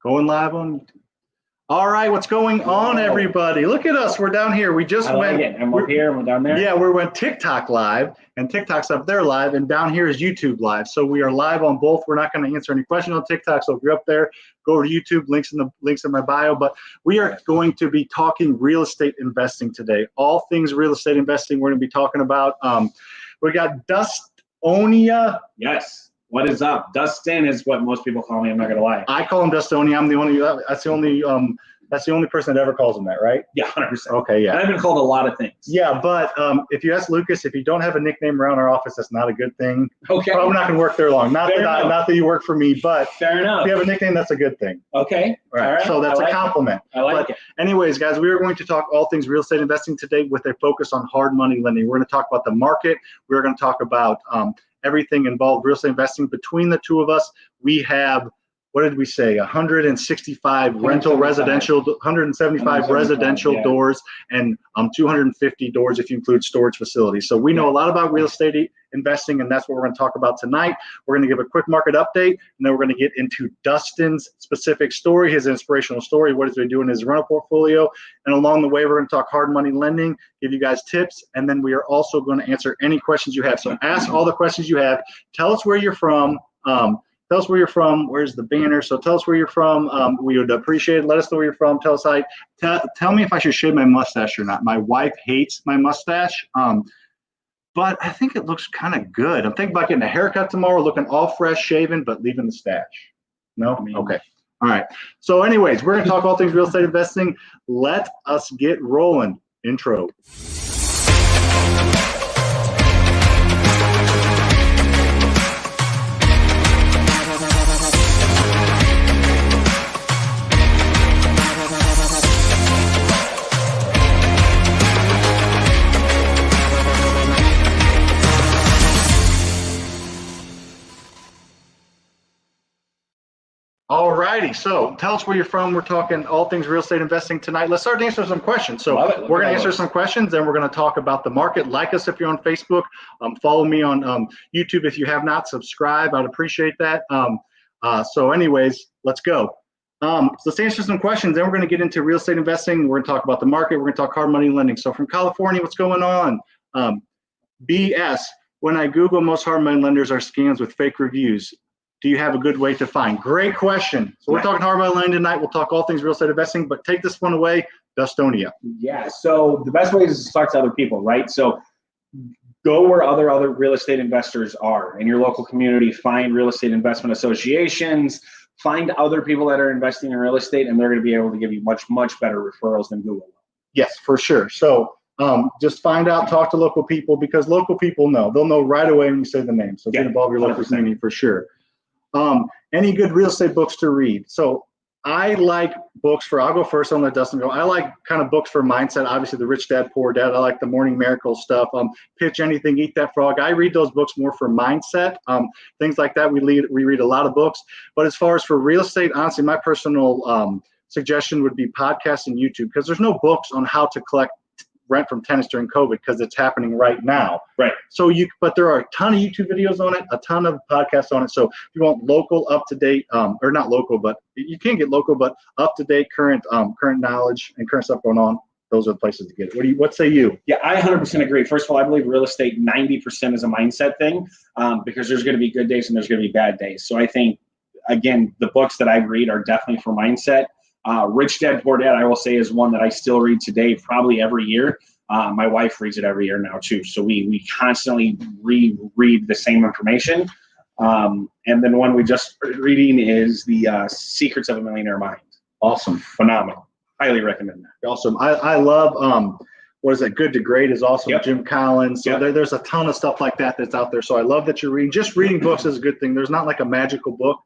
Going live on. All right, what's going on, everybody? Look at us. We're down here. We just went. I'm up here and we're down there. Yeah, we went TikTok live, and TikTok's up there live, and down here is YouTube live. So we are live on both. We're not going to answer any questions on TikTok. So if you're up there, go to YouTube. Links in my bio. But we are going to be talking real estate investing today. All things real estate investing. We're going to be talking about. We got Dustonia. Yes. What is up? Dustin is what most people call me. I'm not gonna lie. I call him Dustonia. I'm the only. That's the only person that ever calls him that, right? Yeah, 100%. Okay, yeah. And I've been called a lot of things. Yeah, but if you ask Lucas, if you don't have a nickname around our office, that's not a good thing. Okay. Probably not gonna work there long. Not that you work for me, but fair enough. If you have a nickname, that's a good thing. Okay. Right. All right. So that's a compliment. I like it. Anyways, guys, we are going to talk all things real estate investing today with a focus on hard money lending. We're going to talk about the market. We're going to talk about everything involved real estate investing. Between the two of us, we have, what did we say, 165 rental residential, 175 residential doors, and 250 doors if you include storage facilities. So we know a lot about real estate investing, and that's what we're going to talk about tonight. We're going to give a quick market update, and then we're going to get into Dustin's specific story, his inspirational story, what he's been doing in his rental portfolio. And along the way, we're going to talk hard money lending, give you guys tips, and then we are also going to answer any questions you have. So ask all the questions you have. Tell us where you're from. Tell us where you're from. Where's the banner? So tell us where you're from. We would appreciate it. Let us know where you're from. Tell us tell me if I should shave my mustache or not. My wife hates my mustache, but I think it looks kind of good. I'm thinking about getting a haircut tomorrow, looking all fresh shaven, but leaving the stash. No? Okay. All right. So anyways, we're going to talk all things real estate investing. Let us get rolling. Intro. All righty, so tell us where you're from. We're talking all things real estate investing tonight. Let's start to answer some questions. So we're going to answer some questions, then we're going to talk about the market. Like us if you're on Facebook. Follow me on YouTube if you have not. Subscribe. I'd appreciate that. So anyways, let's go. Let's answer some questions, then we're going to get into real estate investing. We're going to talk about the market. We're going to talk hard money lending. So from California, what's going on? BS, when I Google, most hard money lenders are scams with fake reviews. Do you have a good way to find? Great question. So we're talking hard money lending tonight. We'll talk all things real estate investing, but take this one away, Dustonia. Yeah, so the best way is to talk to other people, right? So go where other real estate investors are in your local community. Find real estate investment associations. Find other people that are investing in real estate, and they're going to be able to give you much better referrals than Google. Yes, for sure. So just find out, talk to local people, because local people know. They'll know right away when you say the name. So get involved with your local community for sure. Any good real estate books to read? So I like books I'll go first, I'll let Dustin go. I like kind of books for mindset, obviously the Rich Dad, Poor Dad. I like the Morning Miracle stuff. Pitch Anything, Eat That Frog. I read those books more for mindset, things like that. We read a lot of books. But as far as for real estate, honestly, my personal suggestion would be podcasts and YouTube, because there's no books on how to collect rent from tenants during COVID, because it's happening right now. Right. So but there are a ton of YouTube videos on it, a ton of podcasts on it. So if you want local, up to date, or not local, but you can get local, but up to date, current knowledge and current stuff going on, those are the places to get it. What say you? Yeah, I 100% agree. First of all, I believe real estate 90% is a mindset thing, because there's going to be good days and there's going to be bad days. So I think, again, the books that I read are definitely for mindset. Rich Dad, Poor Dad, I will say, is one that I still read today, probably every year. My wife reads it every year now too. So we constantly reread the same information. And then one we just started reading is the Secrets of a Millionaire Mind. Awesome. Phenomenal. Highly recommend that. Awesome. I love, what is it? Good to Great is awesome. Yep. Jim Collins. So yep. There's a ton of stuff like that that's out there. So I love that you're reading. Just reading books is a good thing. There's not like a magical book.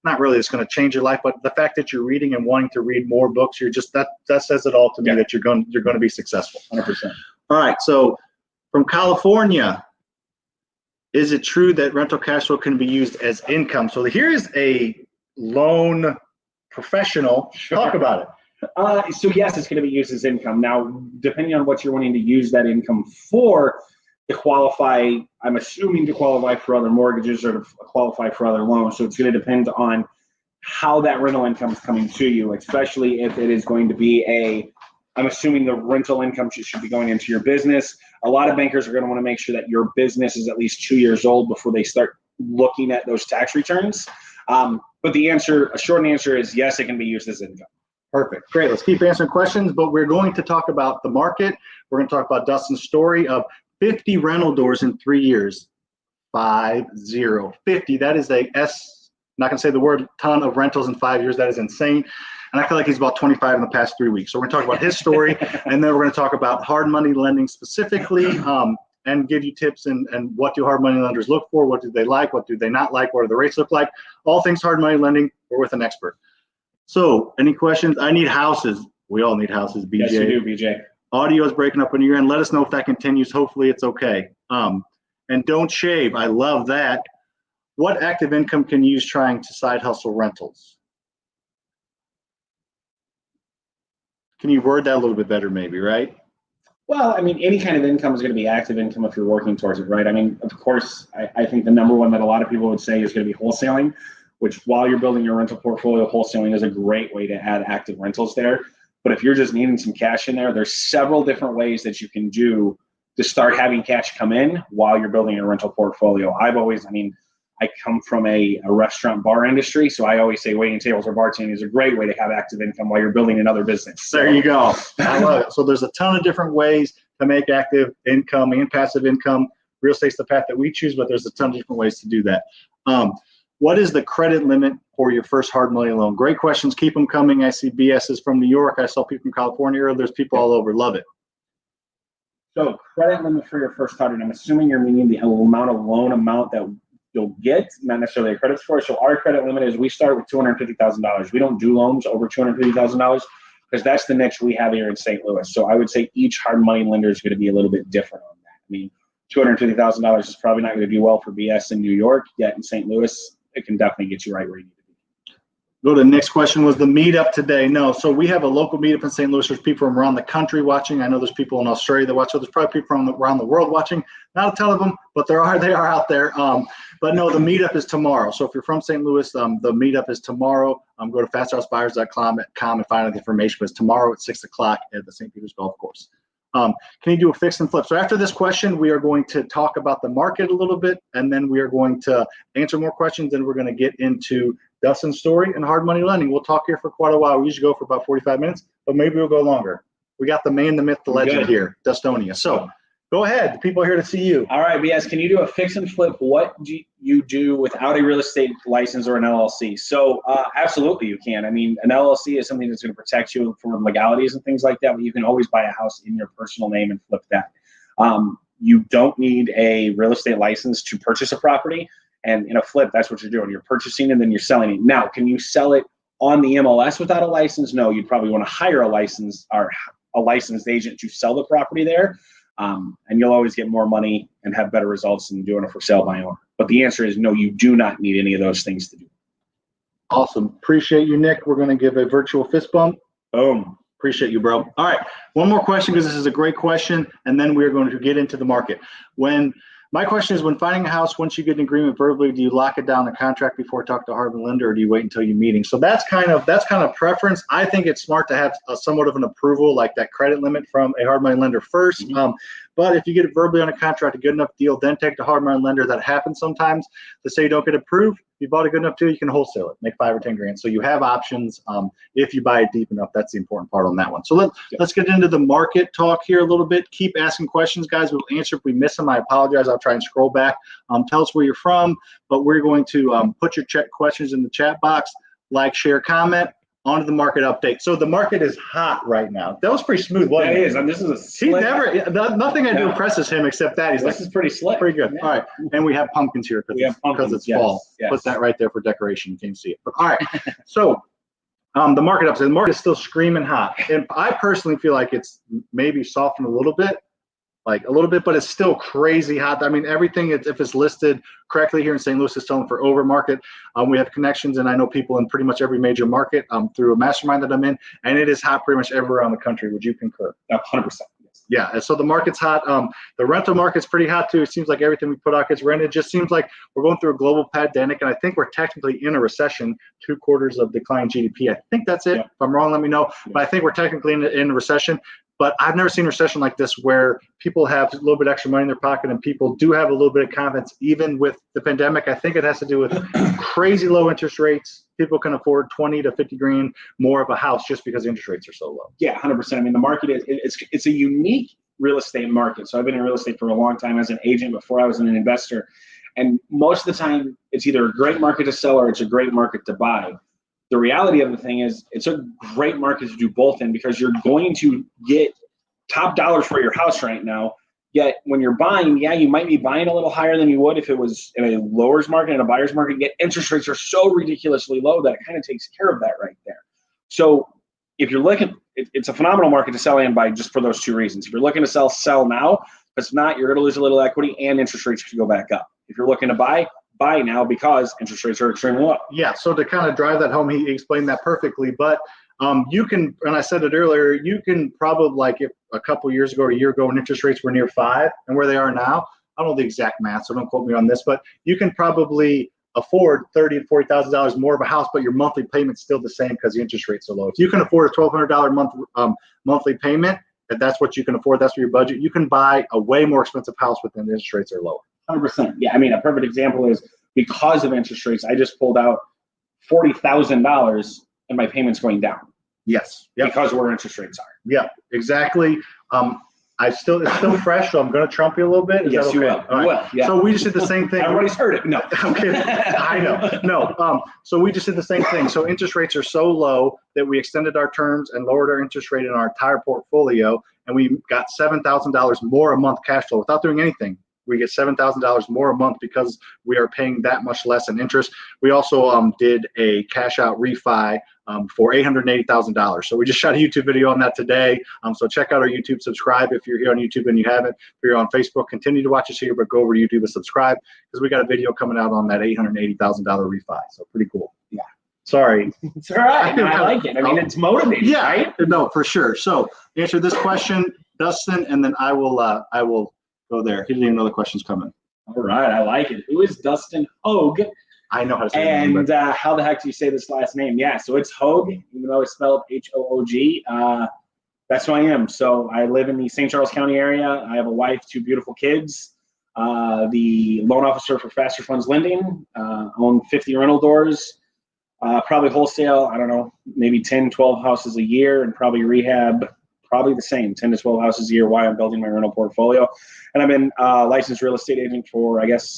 Not really it's going to change your life, but the fact that you're reading and wanting to read more books, that says it all to me, that you're going to be successful. 100%. All right. So from California, is it true that rental cash flow can be used as income? So here is a loan professional. Sure. Talk about it. So yes, it's going to be used as income. Now, depending on what you're wanting to use that income for, to qualify, I'm assuming to qualify for other mortgages or to qualify for other loans. So it's going to depend on how that rental income is coming to you, especially if it is going to be I'm assuming the rental income should be going into your business. A lot of bankers are going to want to make sure that your business is at least 2 years old before they start looking at those tax returns. But a short answer is yes, it can be used as income. Perfect. Great. Let's keep answering questions, but we're going to talk about the market. We're going to talk about Dustin's story of 50 rental doors in 3 years. 50. That is I'm not going to say the word ton of rentals in 5 years. That is insane. And I feel like he's about 25 in the past 3 weeks. So we're going to talk about his story, and then we're going to talk about hard money lending specifically, and give you tips and what do hard money lenders look for, what do they like, what do they not like, what do the rates look like, all things hard money lending. We're with an expert. So any questions? I need houses. We all need houses, BJ. Yes, you do, BJ. Audio is breaking up on your end. Let us know if that continues. Hopefully it's okay. And don't shave. I love that. What active income can you use trying to side hustle rentals? Can you word that a little bit better maybe, right? Well, I mean, any kind of income is going to be active income if you're working towards it, right? I mean, of course, I think the number one that a lot of people would say is going to be wholesaling, which while you're building your rental portfolio, wholesaling is a great way to add active rentals there. But if you're just needing some cash in there, there's several different ways that you can do to start having cash come in while you're building your rental portfolio. I come from a restaurant bar industry, so I always say waiting tables or bartending is a great way to have active income while you're building another business. So. There you go. I love it. So there's a ton of different ways to make active income and passive income. Real estate's the path that we choose, but there's a ton of different ways to do that. What is the credit limit for your first hard money loan? Great questions. Keep them coming. I see BS is from New York. I saw people from California. There's people all over. Love it. So credit limit for your first hard, and I'm assuming you're meaning the loan amount that you'll get, not necessarily a credit score. So our credit limit is we start with $250,000. We don't do loans over $250,000 because that's the niche we have here in St. Louis. So I would say each hard money lender is going to be a little bit different on that. I mean, $250,000 is probably not going to do well for BS in New York, yet in St. Louis, it can definitely get you right where you need to be. Go to the next question. Was the meetup today? No. So we have a local meetup in St. Louis. There's people from around the country watching. I know there's people in Australia that watch. So there's probably people from around the world watching. Not a ton of them, but they are out there. But no, the meetup is tomorrow. So if you're from St. Louis, the meetup is tomorrow. Go to fasterhousebuyers.com and find out the information. But it's tomorrow at 6 o'clock at the St. Peter's Golf Course. Can you do a fix and flip? So after this question, we are going to talk about the market a little bit, and then we are going to answer more questions, and we're going to get into Dustin's story and hard money lending. We'll talk here for quite a while. We usually go for about 45 minutes, but maybe we'll go longer. We got the man, the myth, the legend here, Dustonia. So go ahead. The people are here to see you. All right, BS, can you do a fix and flip? What do you do without a real estate license or an LLC? So absolutely you can. I mean, an LLC is something that's going to protect you from legalities and things like that, but you can always buy a house in your personal name and flip that. You don't need a real estate license to purchase a property. And in a flip, that's what you're doing. You're purchasing and then you're selling it. Now, can you sell it on the MLS without a license? No, you'd probably want to hire a license or a licensed agent to sell the property there. And you'll always get more money and have better results than doing it for sale by owner. But the answer is no, you do not need any of those things to do. Awesome. Appreciate you, Nick. We're going to give a virtual fist bump. Boom. Appreciate you, bro. All right. One more question because this is a great question. And then we're going to get into the market. My question is, when finding a house, once you get an agreement verbally, do you lock it down in a contract before talking to a hard money lender, or do you wait until you're meeting? So that's kind of preference. I think it's smart to have somewhat of an approval, like that credit limit from a hard money lender first. But if you get it verbally on a contract, a good enough deal, then take the hard money lender. That happens sometimes. To say you don't get approved, if you bought a good enough deal, you can wholesale it, make 5 or 10 grand. So you have options if you buy it deep enough. That's the important part on that one. So let's get into the market talk here a little bit. Keep asking questions, guys. We'll answer if we miss them. I apologize. I'll try and scroll back. Tell us where you're from, but we're going to put your questions in the chat box. Like, share, comment. On to the market update. So the market is hot right now. That was pretty smooth, wasn't it? It is. And this is a slick. Nothing I do impresses him except that. This is pretty slick. Pretty good. Yeah. All right. And we have pumpkins here because it's fall. Yes. Put that right there for decoration. You can't see it. But all right. So the market update. The market is still screaming hot. And I personally feel like it's maybe softened a little bit. But it's still crazy hot. I mean, everything, if it's listed correctly here in St. Louis, is selling for over market. We have connections, and I know people in pretty much every major market through a mastermind that I'm in, and it is hot pretty much everywhere around the country. Would you concur? 100%. Yeah, and so the market's hot. The rental market's pretty hot too. It seems like everything we put out gets rented. It just seems like we're going through a global pandemic, and I think we're technically in a recession, 2 quarters of declining GDP. I think that's it. Yeah. If I'm wrong, let me know. Yeah. But I think we're technically in a recession. But I've never seen a recession like this where people have a little bit extra money in their pocket and people do have a little bit of confidence, even with the pandemic. I think it has to do with crazy low interest rates. People can afford 20 to 50 grand more of a house just because interest rates are so low. Yeah, 100%. I mean, the market it's a unique real estate market. So I've been in real estate for a long time as an agent before I was an investor. And most of the time, it's either a great market to sell or it's a great market to buy. The reality of the thing is it's a great market to do both in because you're going to get top dollars for your house right now. Yet when you're buying, yeah, you might be buying a little higher than you would if it was in a lowers market and a buyer's market, yet interest rates are so ridiculously low that it kind of takes care of that right there. So if you're looking, it's a phenomenal market to sell and buy just for those 2 reasons. If you're looking to sell now. If it's not, you're going to lose a little equity and interest rates could go back up. If you're looking to buy now because interest rates are extremely low. Yeah, so to kind of drive that home, he explained that perfectly. But you can, and I said it earlier, you can probably, like if a couple years ago or a year ago when interest rates were near 5 and where they are now, I don't know the exact math, so don't quote me on this, but you can probably afford $30,000 to $40,000 more of a house, but your monthly payment's still the same because the interest rates are low. If you can afford a $1,200 monthly payment, if that's what you can afford, that's for your budget, you can buy a way more expensive house when the interest rates are lower. 100%. Yeah, I mean, a perfect example is because of interest rates, I just pulled out $40,000 and my payment's going down. Yes. Yep. Because where interest rates are. Yeah, exactly. It's still fresh, so I'm going to trump you a little bit. Is yes, that okay? you will. Right. Well, yeah. So we just did the same thing. Everybody's heard it. No. I'm kidding. I know. No. So we just did the same thing. So interest rates are so low that we extended our terms and lowered our interest rate in our entire portfolio, and we got $7,000 more a month cash flow without doing anything. We get $7,000 more a month because we are paying that much less in interest. We also did a cash out refi for $880,000. So we just shot a YouTube video on that today. So check out our YouTube, subscribe if you're here on YouTube and you haven't. If you're on Facebook, continue to watch us here, but go over to YouTube and subscribe because we got a video coming out on that $880,000 refi. So pretty cool. Yeah. Sorry. It's all right. I like it. I mean, it's motivating, yeah, right? No, for sure. So answer this question, Dustin, and then I will go there. He didn't even know the question's coming. All right, I like it. Who is Dustin Hoog? I know how to say and it. And how the heck do you say this last name? Yeah, so it's Hoog, even though it's spelled H-O-O-G. That's who I am. So I live in the St. Charles County area. I have a wife, 2 beautiful kids. The loan officer for FasterFunds Lending. Own 50 rental doors. Probably wholesale, I don't know, maybe 10, 12 houses a year, and probably rehab. Probably the same, 10 to 12 houses a year while I'm building my rental portfolio. And I've been a licensed real estate agent for, I guess,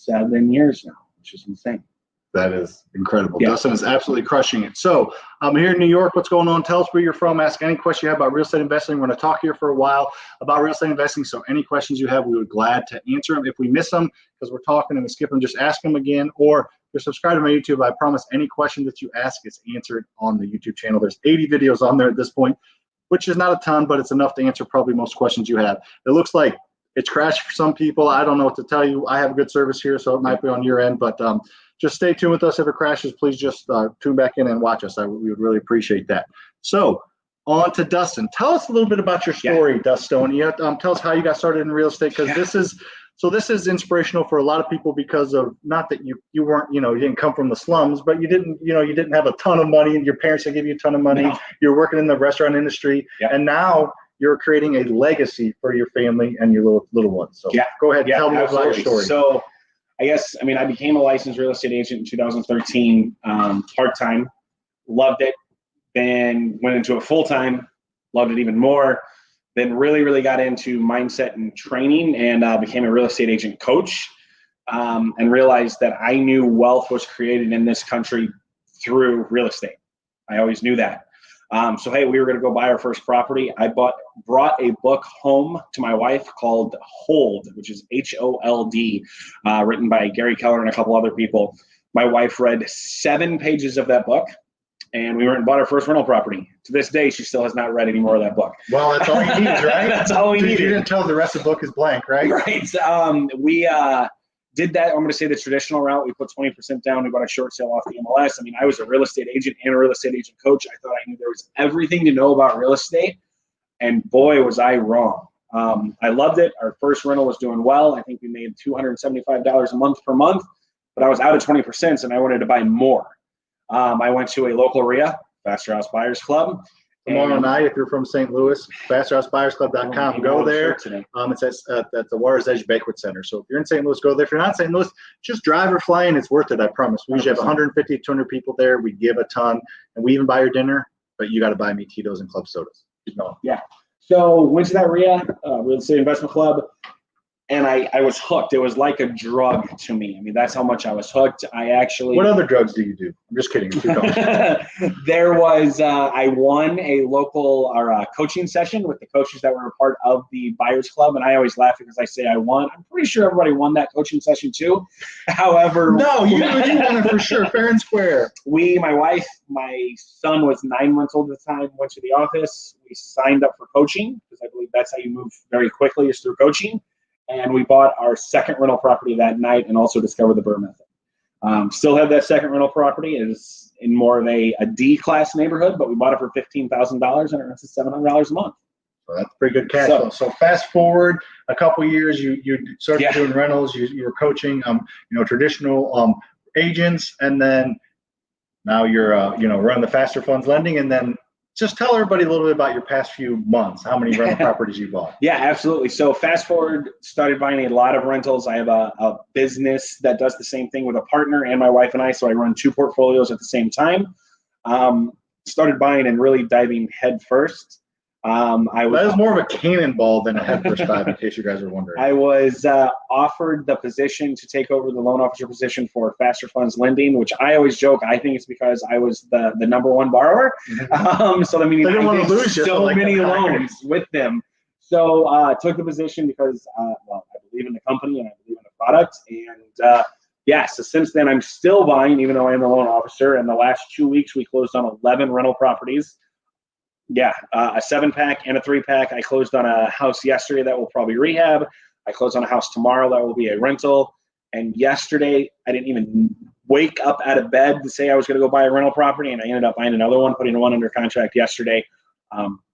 7 years now, which is insane. That is incredible. Yeah. Dustin is absolutely crushing it. So I'm here in New York. What's going on? Tell us where you're from. Ask any question you have about real estate investing. We're going to talk here for a while about real estate investing. So any questions you have, we would be glad to answer them. If we miss them because we're talking and we skip them, just ask them again. Or if you're subscribed to my YouTube, I promise any question that you ask is answered on the YouTube channel. There's 80 videos on there at this point, which is not a ton, but it's enough to answer probably most questions you have. It looks like it's crashed for some people. I don't know what to tell you. I have a good service here, so it might be on your end, but just stay tuned with us. If it crashes, please just tune back in and watch us. We would really appreciate that. So on to Dustin. Tell us a little bit about your story, Dustin. Tell us how you got started in real estate, because this is inspirational for a lot of people because of, not that you weren't, you didn't come from the slums, but you didn't have a ton of money and your parents didn't give you a ton of money. No. You're working in the restaurant industry, and now you're creating a legacy for your family and your little ones. So go ahead, tell me about your story. So I became a licensed real estate agent in 2013, part-time, loved it, then went into it full-time, loved it even more. Then really, really got into mindset and training and became a real estate agent coach, and realized that I knew wealth was created in this country through real estate. I always knew that. So, hey, we were going to go buy our first property. I brought a book home to my wife called Hold, which is H-O-L-D, written by Gary Keller and a couple other people. My wife read 7 pages of that book. And we went and bought our first rental property. To this day, she still has not read any more of that book. Well, that's all you need, right? That's all we needed. You didn't tell her the rest of the book is blank, right? Right. We did that. I'm going to say the traditional route. We put 20% down. We bought a short sale off the MLS. I was a real estate agent and a real estate agent coach. I thought I knew there was everything to know about real estate. And boy, was I wrong. I loved it. Our first rental was doing well. I think we made $275 a month per month, but I was out of 20% and I wanted to buy more. I went to a local RIA, Faster House Buyers Club. Tomorrow night, if you're from St. Louis, FasterHouseBuyersClub.com, go there. It says at the Water's Edge Banquet Center. So if you're in St. Louis, go there. If you're not in St. Louis, just drive or fly in. It's worth it, I promise. We usually have 150 to 200 people there. We give a ton, and we even buy your dinner, but you got to buy me Tito's and club sodas. Keep going. Yeah. So went to that RIA, Real Estate Investment Club, and I was hooked. It was like a drug to me. I mean, that's how much I was hooked. I actually. What other drugs do you do? I'm just kidding. Keep going. There was, I won a local coaching session with the coaches that were a part of the Buyers Club, and I always laugh because I say I won. I'm pretty sure everybody won that coaching session too. However, no, you won it for sure, fair and square. My wife, my son was 9 months old at the time, went to the office. We signed up for coaching because I believe that's how you move very quickly is through coaching. And we bought our second rental property that night and also discovered the BRRRR method. Still have that second rental property. It is in more of a D-class neighborhood, but we bought it for $15,000 and it rents $700 a month. So that's pretty good cash flow. So fast forward a couple of years, you started doing rentals. You were coaching, traditional agents, and then now you're running the FasterFunds Lending, and then. Just tell everybody a little bit about your past few months, how many rental properties you bought. Yeah, absolutely. So fast forward, started buying a lot of rentals. I have a business that does the same thing with a partner and my wife and I, so I run 2 portfolios at the same time. Started buying and really diving head first. That was more of a cannonball than a head first dive, in case you guys are wondering. I was offered the position to take over the loan officer position for FasterFunds Lending, which I always joke. I think it's because I was the #1 borrower. So that means I did so many loans with them. So took the position because, I believe in the company and I believe in the product. And so since then I'm still buying, even though I am the loan officer. And the last 2 weeks we closed on 11 rental properties. A 7-pack and a 3-pack. I closed on a house yesterday that will probably rehab. I closed on a house tomorrow that will be a rental. And yesterday, I didn't even wake up out of bed to say I was going to go buy a rental property, and I ended up buying another one, putting one under contract yesterday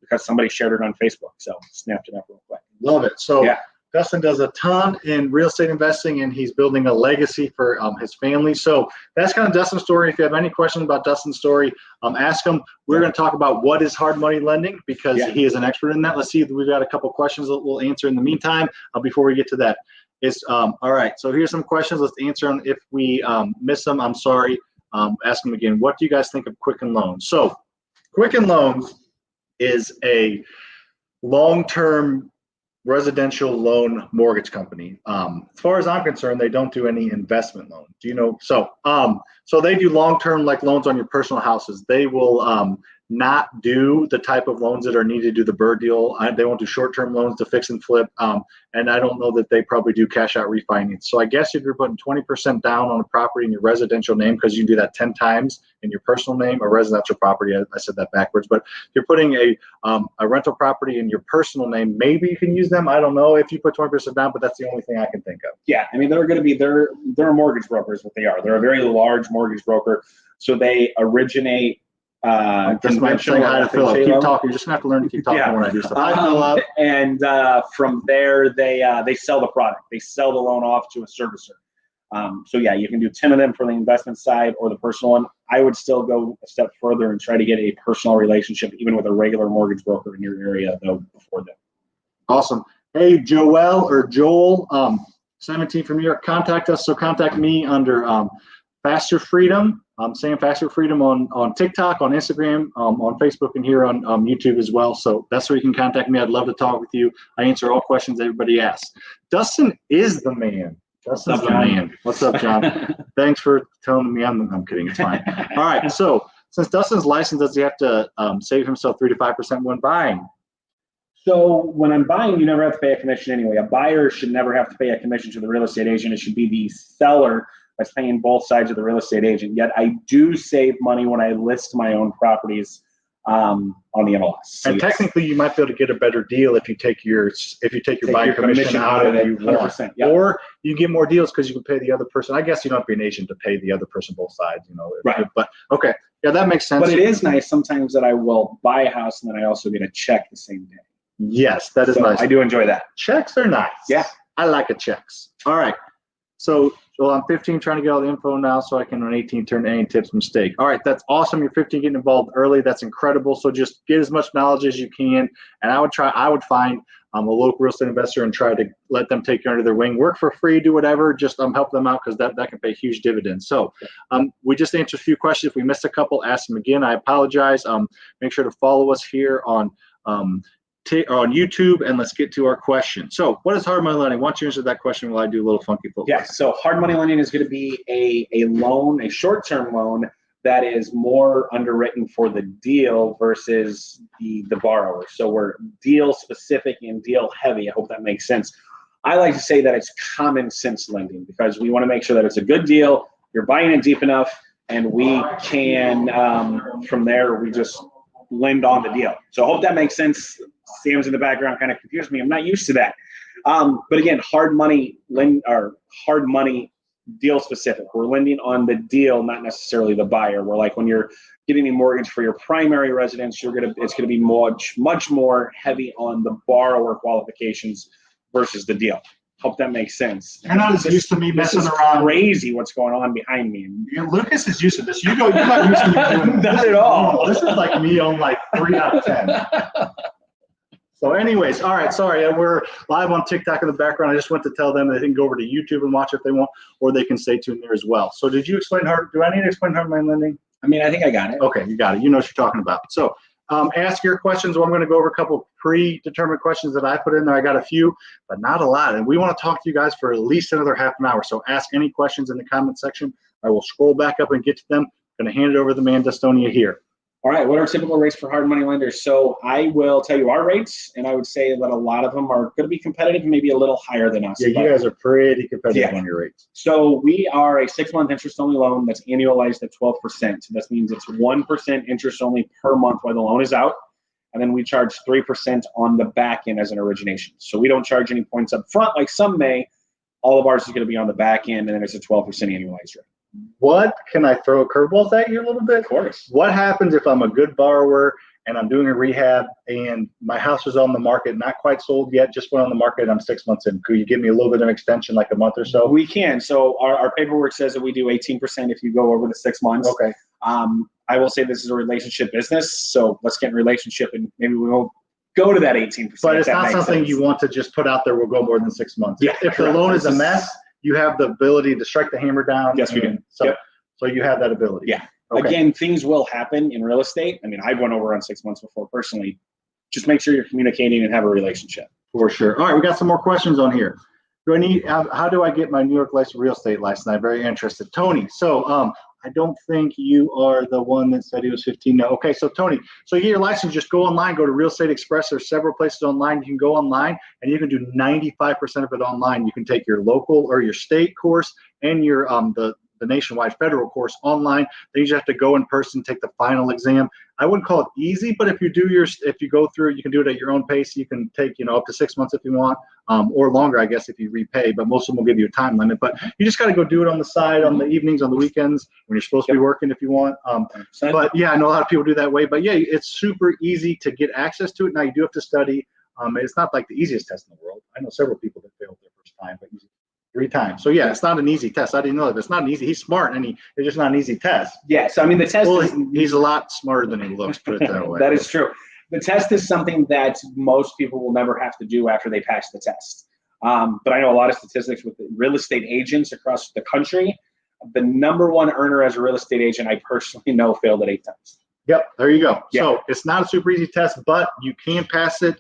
because somebody shared it on Facebook. So snapped it up real quick. Love it. So Dustin does a ton in real estate investing, and he's building a legacy for his family. So that's kind of Dustin's story. If you have any questions about Dustin's story, ask him. We're going to talk about what is hard money lending because he is an expert in that. Let's see if we've got a couple questions that we'll answer in the meantime before we get to that. All right, so here's some questions. Let's answer them. If we miss them, I'm sorry. Ask them again. What do you guys think of Quicken Loans? So Quicken Loans is a long-term residential loan mortgage company. As far as I'm concerned, they don't do any investment loans. Do you know? So they do long-term like loans on your personal houses. They will not do the type of loans that are needed to do the BRRRR deal. They won't do short-term loans to fix and flip. And I don't know that they probably do cash out refinance. So I guess if you're putting 20% down on a property in your residential name, because you can do that 10 times in your personal name, or residential property, I said that backwards, but if you're putting a rental property in your personal name, maybe you can use them. I don't know if you put 20% down, but that's the only thing I can think of. Yeah, I mean, they're going to be, they're mortgage brokers, what they are. They're a very large mortgage broker. So they originate just my saying hi to Philip. Keep talking. You're just gonna have to learn to keep talking when I do stuff. Hi, Philip. And from there, they sell the product. They sell the loan off to a servicer. So yeah, you can do 10 of them for the investment side or the personal one. I would still go a step further and try to get a personal relationship, even with a regular mortgage broker in your area, though, before that. Awesome. Hey, Joel, 17 from New York. Contact us. So contact me under FasterFreedom. Sam FasterFreedom on TikTok, on Instagram, on Facebook, and here on YouTube as well. So that's where you can contact me. I'd love to talk with you. I answer all questions everybody asks. Dustin is the man. Dustin's the man. What's up, John? Thanks for telling me. I'm kidding. It's fine. All right. So since Dustin's licensed, does he have to save himself 3 to 5% when buying? So when I'm buying, you never have to pay a commission anyway. A buyer should never have to pay a commission to the real estate agent. It should be the seller that's paying both sides of the real estate agent. Yet I do save money when I list my own properties on the MLS. So and technically, you might be able to get a better deal if you take your buyer commission out of it. Yep. Or you get more deals because you can pay the other person. I guess you don't have to be an agent to pay the other person both sides, Right. But okay, yeah, that makes sense. But it is nice sometimes that I will buy a house and then I also get a check the same day. Yes, that is So nice. I do enjoy that. Checks are nice. Yeah. I like a checks. All right. So I'm 15, trying to get all the info now so I can, on 18, turn any tips mistake. All right, that's awesome. You're 15, getting involved early. That's incredible. So just get as much knowledge as you can. And I would find a local real estate investor and try to let them take you under their wing. Work for free, do whatever. Just help them out, because that can pay huge dividends. So we just answered a few questions. If we missed a couple, ask them again. I apologize. Make sure to follow us here on YouTube, and let's get to our question. So what is hard money lending? Why don't you answer that question while I do a little funky footwork? Yeah, so hard money lending is going to be a loan, a short-term loan that is more underwritten for the deal versus the borrower. So we're deal specific and deal heavy. I hope that makes sense. I like to say that it's common sense lending, because we want to make sure that it's a good deal, you're buying it deep enough, and we can, from there, we just lend on the deal. So I hope that makes sense. Sam's in the background kind of confused me. I'm not used to that. But again, hard money deal specific. We're lending on the deal, not necessarily the buyer. We're like, when you're getting a mortgage for your primary residence, it's gonna be much more heavy on the borrower qualifications versus the deal. Hope that makes sense. You're not as used to me messing around. Crazy what's going on behind me. Lucas is used to this. You're not used to me doing this. Not at all. This is like me on like 3 out of 10. So anyways, all right, sorry, we're live on TikTok in the background. I just want to tell them they can go over to YouTube and watch if they want, or they can stay tuned there as well. So did you explain do I need to explain hard money lending? I mean, I think I got it. Okay, you got it. You know what you're talking about. So ask your questions. Well, I'm going to go over a couple predetermined questions that I put in there. I got a few, but not a lot. And we want to talk to you guys for at least another half an hour. So ask any questions in the comment section. I will scroll back up and get to them. I'm going to hand it over to the man, Dustonia, here. All right, what are typical rates for hard money lenders? So I will tell you our rates, and I would say that a lot of them are going to be competitive, maybe a little higher than us. Yeah, you guys are pretty competitive on your rates. So we are a 6-month interest-only loan that's annualized at 12%. So that means it's 1% interest only per month while the loan is out, and then we charge 3% on the back end as an origination. So we don't charge any points up front like some may. All of ours is going to be on the back end, and then it's a 12% annualized rate. What can I throw curveballs at you a little bit? Of course. What happens if I'm a good borrower and I'm doing a rehab and my house is on the market, not quite sold yet, just went on the market, and I'm 6 months in? Could you give me a little bit of an extension, like a month or so? We can. So our paperwork says that we do 18% if you go over the 6 months. Okay. I will say this is a relationship business, so let's get in a relationship and maybe we won't go to that 18%. But it's not something you want to just put out there, we'll go more than 6 months. Yeah, if the loan is a mess, you have the ability to strike the hammer down. Yes, we do. So you have that ability. Yeah. Okay. Again, things will happen in real estate. I mean, I've went over on 6 months before personally. Just make sure you're communicating and have a relationship. For sure. All right, we got some more questions on here. How do I get my New York license, real estate license? I'm very interested. Tony, so I don't think you are the one that said he was 15 now. Okay, so Tony, so you get your license, just go online, go to Real Estate Express. There's several places online. You can go online and you can do 95% of it online. You can take your local or your state course and your the nationwide federal course online. Then you just have to go in person, take the final exam. I wouldn't call it easy, but if you go through it, you can do it at your own pace. You can take, up to 6 months if you want, or longer, I guess, if you repay, but most of them will give you a time limit. But you just got to go do it on the side, on the evenings, on the weekends, when you're supposed to be working if you want. But yeah, I know a lot of people do that way, but yeah, it's super easy to get access to it. Now you do have to study. It's not like the easiest test in the world. I know several people that failed their first time, but 3 times. So yeah, it's not an easy test. I didn't know that. It's not an easy. He's smart, and it's just not an easy test. Yeah. So I mean, the test. Well, he's a lot smarter than he looks. Put it that way. That is true. The test is something that most people will never have to do after they pass the test. But I know a lot of statistics with real estate agents across the country. The #1 earner as a real estate agent, I personally know, failed at 8 times. Yep, there you go. Yeah. So it's not a super easy test, but you can pass it.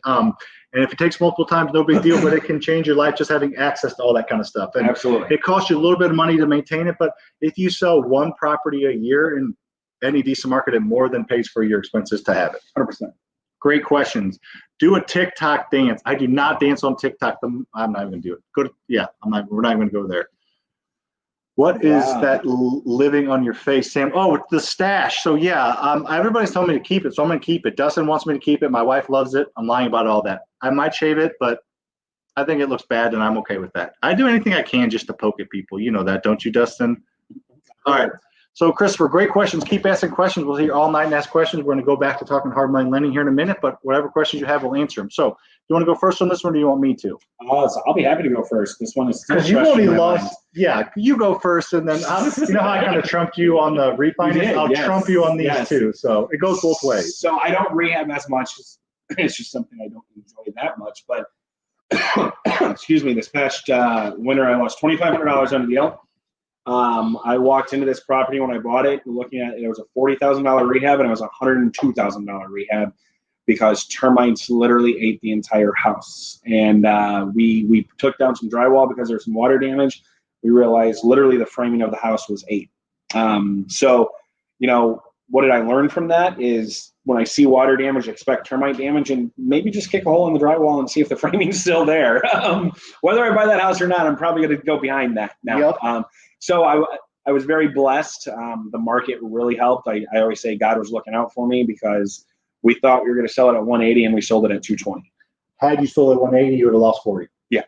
And if it takes multiple times, no big deal, but it can change your life just having access to all that kind of stuff. And absolutely. It costs you a little bit of money to maintain it, but if you sell 1 property a year in any decent market, it more than pays for your expenses to have it. 100%. Great questions. Do a TikTok dance. I do not dance on TikTok. I'm not even going to do it. We're not even going to go there. What is that living on your face, Sam? Oh, it's the stash. So yeah, everybody's telling me to keep it, so I'm going to keep it. Dustin wants me to keep it. My wife loves it. I'm lying about all that. I might shave it, but I think it looks bad, and I'm okay with that. I do anything I can just to poke at people. You know that, don't you, Dustin? All right. So Christopher, great questions. Keep asking questions. We'll hear all night and ask questions. We're going to go back to talking hard money lending here in a minute, but whatever questions you have, we'll answer them. So you want to go first on this one, or do you want me to? So I'll be happy to go first. This one is because you've only lost. Yeah, you go first, and then you know how I kind of trumped you on the refinance. I'll trump you on these too. So it goes both ways. So I don't rehab as much. It's just something I don't enjoy that much. But excuse me, this past winter I lost $2,500 on a deal. I walked into this property when I bought it, looking at it, it was a $40,000 rehab, and it was a $102,000 rehab because termites literally ate the entire house. And we took down some drywall because there was some water damage. We realized literally the framing of the house was ate. So, you know, what did I learn from that is when I see water damage, expect termite damage, and maybe just kick a hole in the drywall and see if the framing's still there. Whether I buy that house or not, I'm probably going to go behind that now. Yep. So I was very blessed. The market really helped. I always say God was looking out for me because we thought we were going to sell it at 180 and we sold it at 220. Had you sold it at 180, you would have lost 40. Yeah.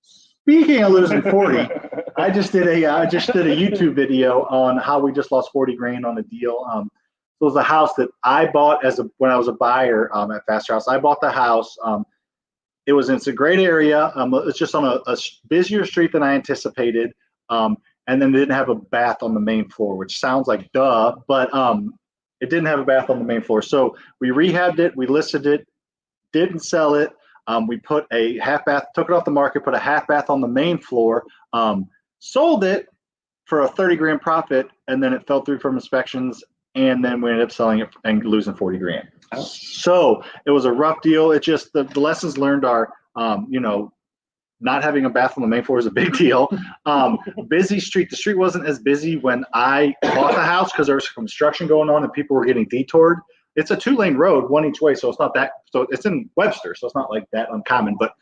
Speaking of losing 40, I just did a YouTube video on how we just lost 40 grand on a deal. It was a house that I bought when I was a buyer at Faster House. I bought the house. It's a great area. It's just on a busier street than I anticipated. And then it didn't have a bath on the main floor, which sounds like duh, but it didn't have a bath on the main floor. So we rehabbed it, we listed it, didn't sell it. We put a half bath, took it off the market, put a half bath on the main floor, sold it for a 30 grand profit, and then it fell through from inspections, and then we ended up selling it and losing 40 grand. Oh. So it was a rough deal. It just, the lessons learned are, you know, not having a bath on the main floor is a big deal. Busy street. The street wasn't as busy when I bought the house because there was construction going on and people were getting detoured. It's a 2-lane road, one each way, so it's not that. So it's in Webster, so it's not like that uncommon. But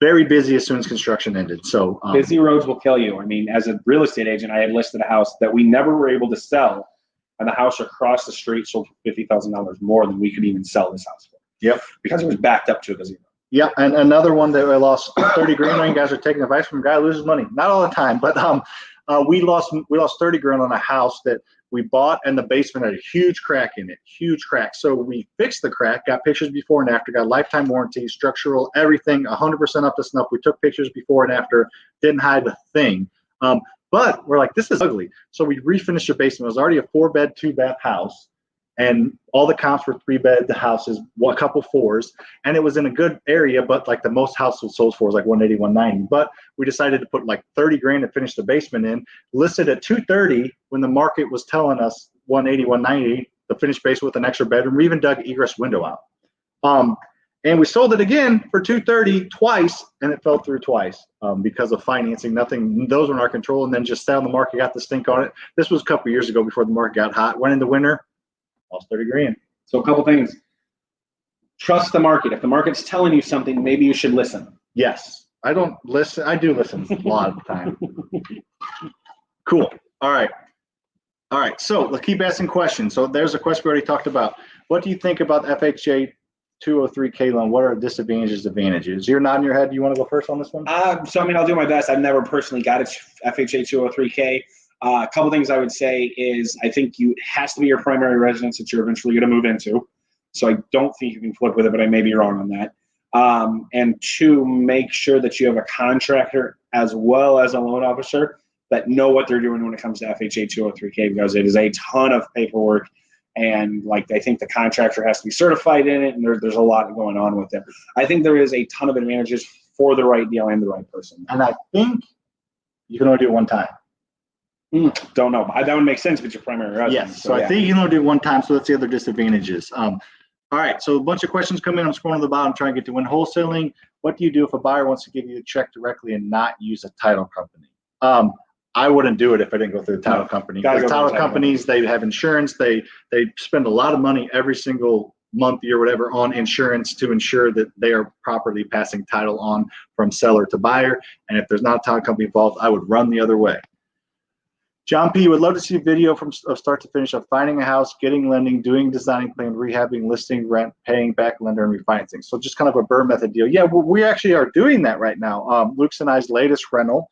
very busy as soon as construction ended. So busy roads will kill you. I mean, as a real estate agent, I had listed a house that we never were able to sell, and the house across the street sold for $50,000 more than we could even sell this house for. Yep. Because it was backed up to a gazebo. Yeah, and another one that I lost 30 grand on. You guys are taking advice from a guy who loses money. Not all the time, but we lost 30 grand on a house that we bought, and the basement had a huge crack in it, huge crack. So we fixed the crack, got pictures before and after, got lifetime warranty, structural, everything, 100% up to snuff. We took pictures before and after, didn't hide a thing. But we're like, this is ugly. So we refinished the basement. It was already a 4-bed, 2-bath house. And all the comps were 3-bed houses, a couple 4s, and it was in a good area, but like the most house was sold for was like 180, 190. But we decided to put like 30 grand to finish the basement in, listed at 230 when the market was telling us 180, 190, the finished basement with an extra bedroom. We even dug an egress window out. And we sold it again for 230 twice, and it fell through twice because of financing. Nothing, those were in our control, and then just sat on the market, got the stink on it. This was a couple years ago before the market got hot. Went into winter. Lost 30 grand. So a couple things. Trust the market. If the market's telling you something, maybe you should listen. Yes. I don't listen. I do listen a lot of the time. Cool. All right. So let's keep asking questions. So there's a question we already talked about. What do you think about the FHA 203K loan? What are the disadvantages, advantages? You're nodding your head. Do you want to go first on this one? So, I mean, I'll do my best. I've never personally got a FHA 203K. A couple things I would say is I think it has to be your primary residence that you're eventually going to move into. So I don't think you can flip with it, but I may be wrong on that. And 2, make sure that you have a contractor as well as a loan officer that know what they're doing when it comes to FHA 203K, because it is a ton of paperwork. And like, I think the contractor has to be certified in it, and there's a lot going on with it. I think there is a ton of advantages for the right deal and the right person. And I think you can only do it one time. Don't know. That would make sense if it's your primary residence. Yes. So yeah. I think you can only do it one time. So that's the other disadvantages. All right. So a bunch of questions come in. I'm scrolling to the bottom, trying to get to when wholesaling. What do you do if a buyer wants to give you a check directly and not use a title company? I wouldn't do it if I didn't go through the title company. Because title companies, they have insurance. They spend a lot of money every single month, year, whatever, on insurance to ensure that they are properly passing title on from seller to buyer. And if there's not a title company involved, I would run the other way. John P. would love to see a video from start to finish of finding a house, getting lending, doing designing plan, rehabbing, listing, rent, paying back lender, and refinancing. So just kind of a BRRRR method deal. Yeah, well, we actually are doing that right now. Luke's and I's latest rental.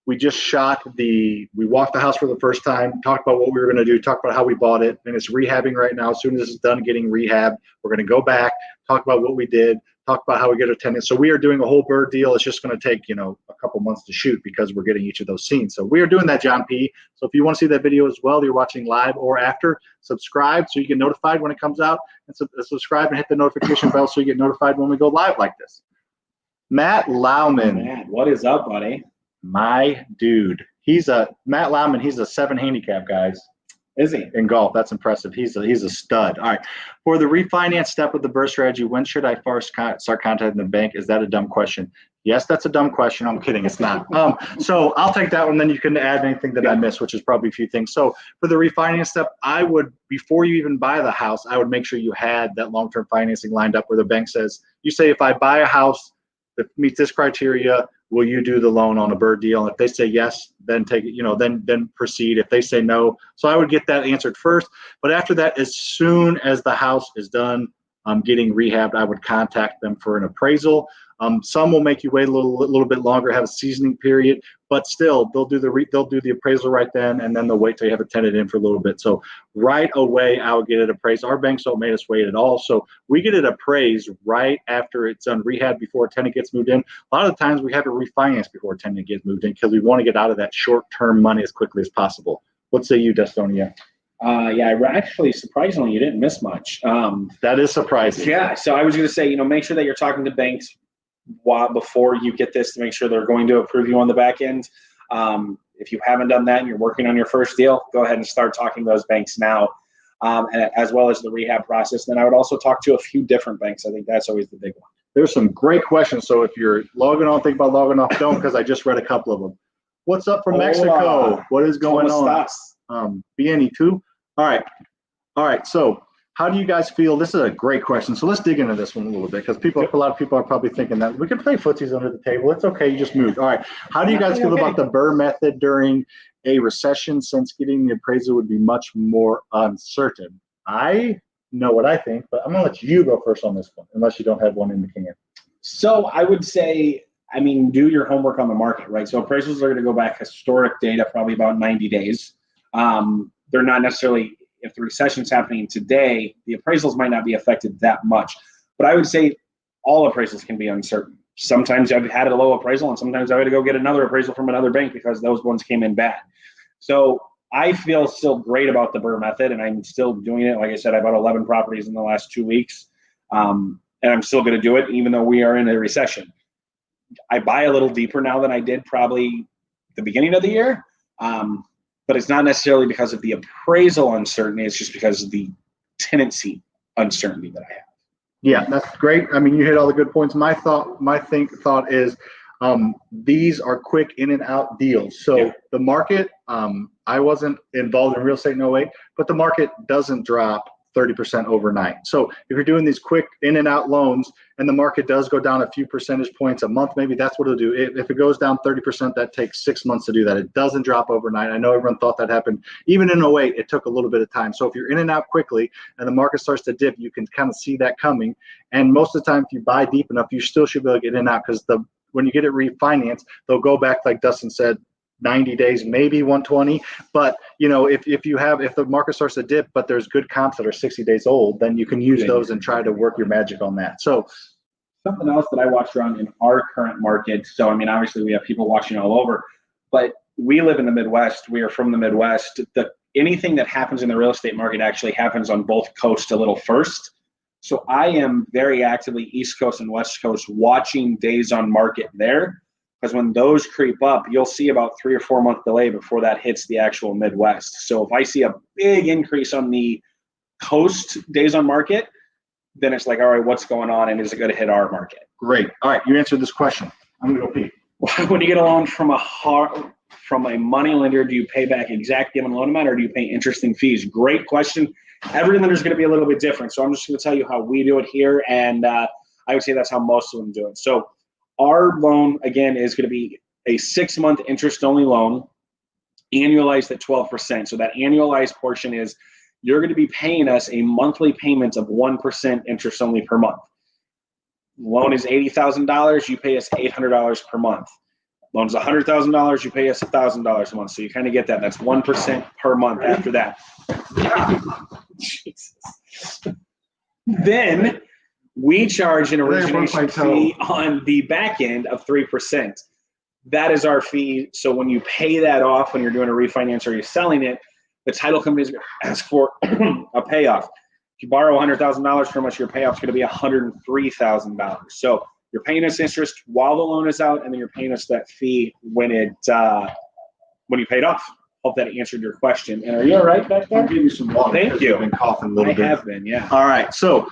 we just we walked the house for the first time, talked about what we were going to do, talked about how we bought it, and it's rehabbing right now. As soon as it's done getting rehabbed, we're going to go back, talk about what we did, talk about how we get our tenants. So we are doing a whole BRRRR deal. It's just going to take, a couple months to shoot because we're getting each of those scenes. So we are doing that, John P. So if you want to see that video as well, you're watching live or after, subscribe so you get notified when it comes out, and subscribe and hit the notification bell so you get notified when we go live like this. Matt Lauman. Matt, what is up, buddy? My dude. Matt Lauman, he's a 7 handicap, guys. Is he? In golf. That's impressive. He's a stud. All right. For the refinance step of the BRRRR strategy, when should I first start contacting the bank? Is that a dumb question? Yes, that's a dumb question. I'm kidding. It's not. So I'll take that one. Then you can add anything that I missed, which is probably a few things. So for the refinance step, I would, before you even buy the house, I would make sure you had that long-term financing lined up where the bank says, you say, if I buy a house that meets this criteria, will you do the loan on a BRRRR deal? And if they say yes, then take it, then proceed. If they say no, so I would get that answered first. But after that, as soon as the house is done getting rehabbed, I would contact them for an appraisal. Some will make you wait a little bit longer, have a seasoning period, but still they'll do the appraisal right then, and then they'll wait till you have a tenant in for a little bit. So right away, I would get it appraised. Our banks don't make us wait at all, so we get it appraised right after it's done rehab, before a tenant gets moved in. A lot of the times we have to refinance before a tenant gets moved in because we want to get out of that short-term money as quickly as possible. What say you, Dustonia? Yeah, actually, surprisingly, you didn't miss much. That is surprising. Yeah, so I was going to say, make sure that you're talking to banks before you get this to make sure they're going to approve you on the back end. If you haven't done that and you're working on your first deal, go ahead and start talking to those banks now, as well as the rehab process. Then I would also talk to a few different banks. I think that's always the big one. There's some great questions. So if you're logging on, think about logging off, don't, because I just read a couple of them. What's up from Mexico? What is going on? BNE2? All right. So how do you guys feel? This is a great question. So let's dig into this one a little bit, because a lot of people are probably thinking that we can play footsies under the table. It's okay. You just moved. All right. How do you guys feel about the BRRRR method during a recession, since getting the appraisal would be much more uncertain? I know what I think, but I'm going to let you go first on this one, unless you don't have one in the can. So I would say, do your homework on the market, right? So appraisals are going to go back historic data, probably about 90 days. They're not necessarily, if the recession's happening today, the appraisals might not be affected that much. But I would say all appraisals can be uncertain. Sometimes I've had a low appraisal, and sometimes I had to go get another appraisal from another bank because those ones came in bad. So I feel still great about the BRRRR method, and I'm still doing it. Like I said, I bought 11 properties in the last 2 weeks, and I'm still going to do it even though we are in a recession. I buy a little deeper now than I did probably the beginning of the year. But it's not necessarily because of the appraisal uncertainty. It's just because of the tenancy uncertainty that I have. Yeah, that's great. You hit all the good points. My thought is these are quick in and out deals. So the market, I wasn't involved in real estate in 08, but the market doesn't drop 30% overnight. So if you're doing these quick in and out loans and the market does go down a few percentage points a month, maybe that's what it'll do. If it goes down 30%, that takes 6 months to do that. It doesn't drop overnight. I know everyone thought that happened. Even in 08, it took a little bit of time. So if you're in and out quickly and the market starts to dip, you can kind of see that coming. And most of the time, if you buy deep enough, you still should be able to get in and out, because when you get it refinanced, they'll go back, like Dustin said, 90 days, maybe 120. But if the market starts to dip, but there's good comps that are 60 days old, then you can use those and try to work your magic on that. So something else that I watch around in our current market. So obviously we have people watching all over, but we live in the Midwest. We are from the Midwest. Anything that happens in the real estate market actually happens on both coasts a little first. So I am very actively East Coast and West Coast watching days on market there. Because when those creep up, you'll see about 3 or 4 month delay before that hits the actual Midwest. So if I see a big increase on the coast days on market, then it's like, all right, what's going on, and is it going to hit our market? Great. All right, you answered this question. I'm going to go pee. When you get a loan from a money lender, do you pay back exact given loan amount, or do you pay interest and fees? Great question. Every lender is going to be a little bit different. So I'm just going to tell you how we do it here, and I would say that's how most of them do it. So our loan, again, is going to be a 6-month interest-only loan, annualized at 12%. So that annualized portion is you're going to be paying us a monthly payment of 1% interest-only per month. Loan is $80,000. You pay us $800 per month. Loan's $100,000, you pay us $1,000 a month. So you kind of get that. That's 1% per month after that. Jesus. Then we charge an origination fee on the back end of 3%. That is our fee. So when you pay that off, when you're doing a refinance or you're selling it, the title company is going to ask for a payoff. If you borrow $100,000 from us, your payoff is going to be $103,000. So you're paying us interest while the loan is out, and then you're paying us that fee when you paid off. Hope that answered your question. And are you all right back there? I'll give you some water. Thank you. I've been coughing a little bit. I have been, yeah. All right. So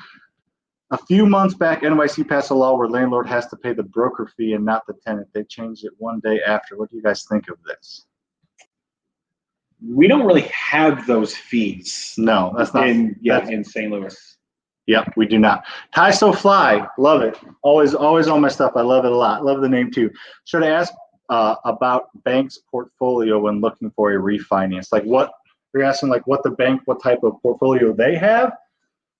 a few months back, NYC passed a law where landlord has to pay the broker fee and not the tenant. They changed it one day after. What do you guys think of this? We don't really have those fees. No, that's not in St. Louis. Yep, we do not. Tie So Fly, love it. Always on my stuff. I love it a lot. Love the name too. Should I ask about bank's portfolio when looking for a refinance? Like what you're asking, like what type of portfolio they have?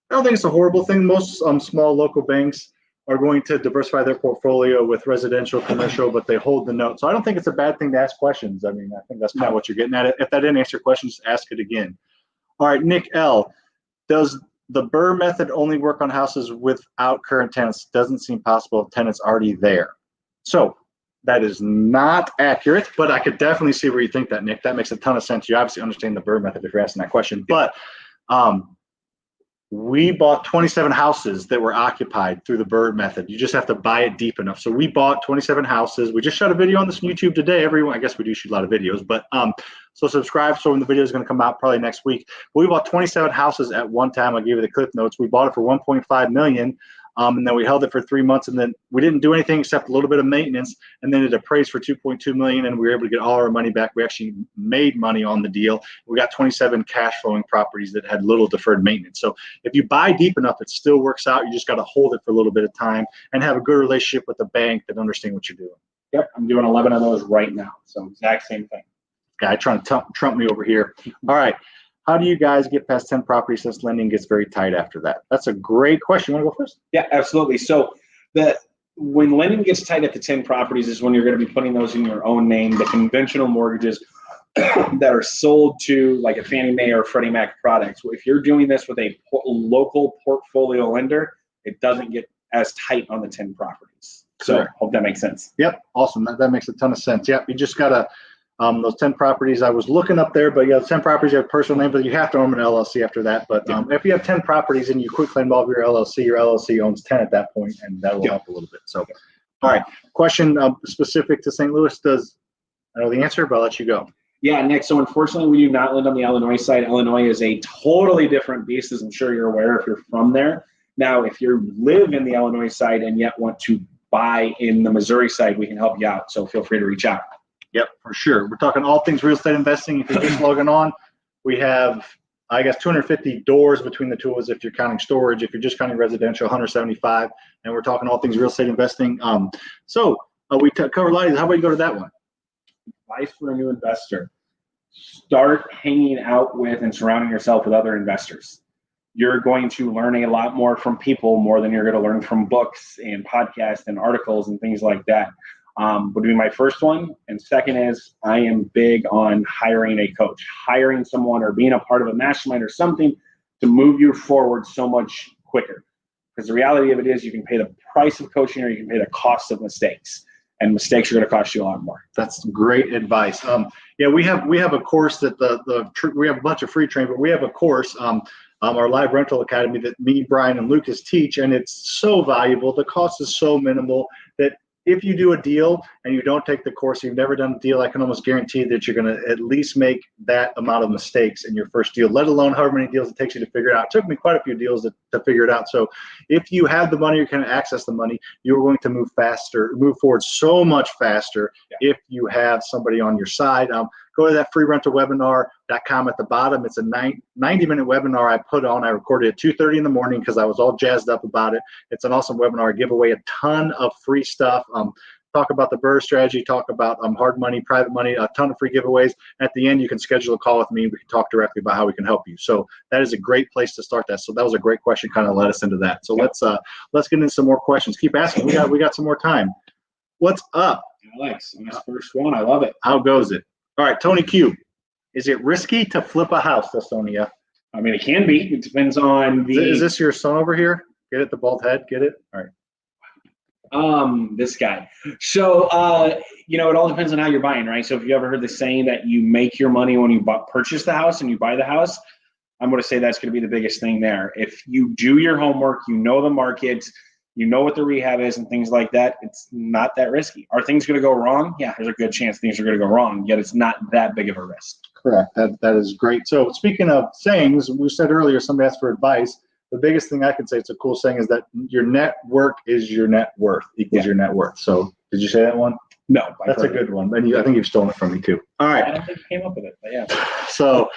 I don't think it's a horrible thing. Most small local banks are going to diversify their portfolio with residential, commercial, but they hold the note. So I don't think it's a bad thing to ask questions. I mean, I think that's kind of what you're getting at. If that didn't answer your question, just ask it again. All right, Nick L. Does the BRRRR method only work on houses without current tenants? Doesn't seem possible if tenants already there. So that is not accurate, but I could definitely see where you think that, Nick. That makes a ton of sense. You obviously understand the BRRRR method if you're asking that question. But we bought 27 houses that were occupied through the BRRRR method. You just have to buy it deep enough. So we bought 27 houses. We just shot a video on this on YouTube today. Everyone, I guess we do shoot a lot of videos, but so subscribe. So when the video is going to come out probably next week. But we bought 27 houses at one time. I gave you the clip notes. We bought it for $1.5 million. And then we held it for 3 months, and then we didn't do anything except a little bit of maintenance, and then it appraised for $2.2 million, and we were able to get all our money back. We actually made money on the deal. We got 27 cash flowing properties that had little deferred maintenance. So if you buy deep enough, it still works out. You just got to hold it for a little bit of time and have a good relationship with the bank that understand what you're doing. Yep, I'm doing 11 of those right now. So exact same thing. Guy trying to trump me over here. All right. How do you guys get past 10 properties since lending gets very tight after that? That's a great question. You want to go first? Yeah, absolutely. So when lending gets tight at the 10 properties is when you're going to be putting those in your own name. The conventional mortgages that are sold to like a Fannie Mae or Freddie Mac product. So if you're doing this with a local portfolio lender, it doesn't get as tight on the 10 properties. So hope that makes sense. Yep, awesome. That makes a ton of sense. Yep, you just got to those 10 properties, I was looking up there, but you have 10 properties, you have personal name, but you have to own an LLC after that. But if you have 10 properties and you quickly involve your LLC owns 10 at that point, and that will help a little bit. So, all right, question specific to St. Louis. I know the answer, but I'll let you go. Yeah, Nick, so unfortunately, we do not lend on the Illinois side. Illinois is a totally different beast, as I'm sure you're aware if you're from there. Now, if you live in the Illinois side and yet want to buy in the Missouri side, we can help you out. So feel free to reach out. Yep, for sure. We're talking all things real estate investing. If you're just logging on, we have, I guess, 250 doors between the two of us if you're counting storage. If you're just counting residential, 175. And we're talking all things real estate investing. We covered a lot of these. How about you go to that one? Advice for a new investor. Start hanging out with and surrounding yourself with other investors. You're going to learn a lot more from people more than you're going to learn from books and podcasts and articles and things like that. Would be my first one. And second is I am big on hiring a coach, hiring someone or being a part of a mastermind or something to move you forward so much quicker. Because the reality of it is you can pay the price of coaching or you can pay the cost of mistakes. And mistakes are going to cost you a lot more. That's great advice. Yeah, we have a course that we have a bunch of free training, but we have a course, our Live Rental Academy that me, Brian, and Lucas teach, and it's so valuable. The cost is so minimal that if you do a deal and you don't take the course, you've never done a deal, I can almost guarantee that you're going to at least make that amount of mistakes in your first deal, let alone however many deals it takes you to figure it out. It took me quite a few deals to figure it out. So if you have the money, you can access the money, you're going to move forward so much faster if you have somebody on your side. Go to that freerentalwebinar.com at the bottom. It's a 90-minute webinar I put on. I recorded at 2:30 in the morning because I was all jazzed up about it. It's an awesome webinar. I give away a ton of free stuff. Talk about the BRRRR strategy, talk about hard money, private money, a ton of free giveaways. At the end, you can schedule a call with me. We can talk directly about how we can help you. So that is a great place to start that. So that was a great question, kind of led us into that. So let's get into some more questions. Keep asking. We got some more time. What's up? Alex, nice first one. I love it. How goes it? All right, Tony Q. Is it risky to flip a house, Estonia? I mean, it can be. It depends on the. Is this your son over here? Get it, the bald head. Get it? All right. This guy. So, it all depends on how you're buying, right? So if you ever heard the saying that you make your money when you purchase the house and you buy the house, I'm going to say that's going to be the biggest thing there. If you do your homework, you know the market, you know what the rehab is and things like that, it's not that risky. Are things going to go wrong? Yeah, there's a good chance things are going to go wrong, yet it's not that big of a risk. Correct. That is great. So speaking of sayings, we said earlier, somebody asked for advice. The biggest thing I can say, it's a cool saying, is that your network is your net worth, equals your net worth. So did you say that one? No. That's a good one. And I think you've stolen it from me too. All right. I don't think you came up with it, but yeah. So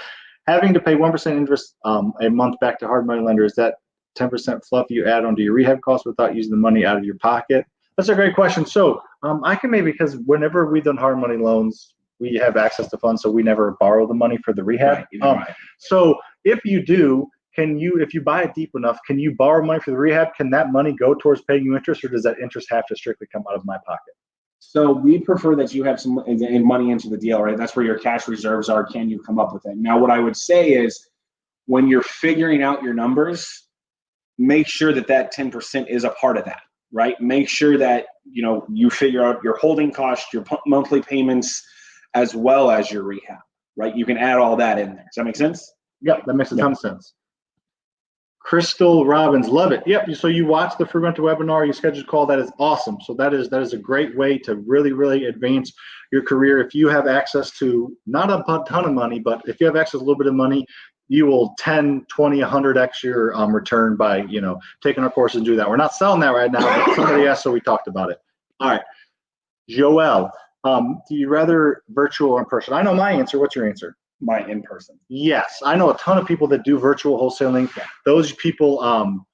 having to pay 1% interest a month back to hard money lender, is that 10% fluff you add onto your rehab costs without using the money out of your pocket? That's a great question. So I can maybe, because whenever we've done hard money loans, we have access to funds, so we never borrow the money for the rehab. Right. So if you do, if you buy it deep enough, can you borrow money for the rehab? Can that money go towards paying you interest, or does that interest have to strictly come out of my pocket? So we prefer that you have some money into the deal, right? That's where your cash reserves are. Can you come up with it? Now, what I would say is, when you're figuring out your numbers, make sure that 10% is a part of that, right? Make sure that, you figure out your holding costs, your monthly payments, as well as your rehab, right? You can add all that in there. Does that make sense? Yep, that makes a ton of sense. Crystal Robbins, love it. Yep. So you watch the Free Rental webinar, you scheduled a call. That is awesome. So that is a great way to really, really advance your career. If you have access to not a ton of money, but if you have access to a little bit of money, you will 10, 20, 100x your return by, taking our course and do that. We're not selling that right now, but somebody asked, so we talked about it. All right. Joel, do you rather virtual or in person? I know my answer. What's your answer? My in person. Yes, I know a ton of people that do virtual wholesaling. Those people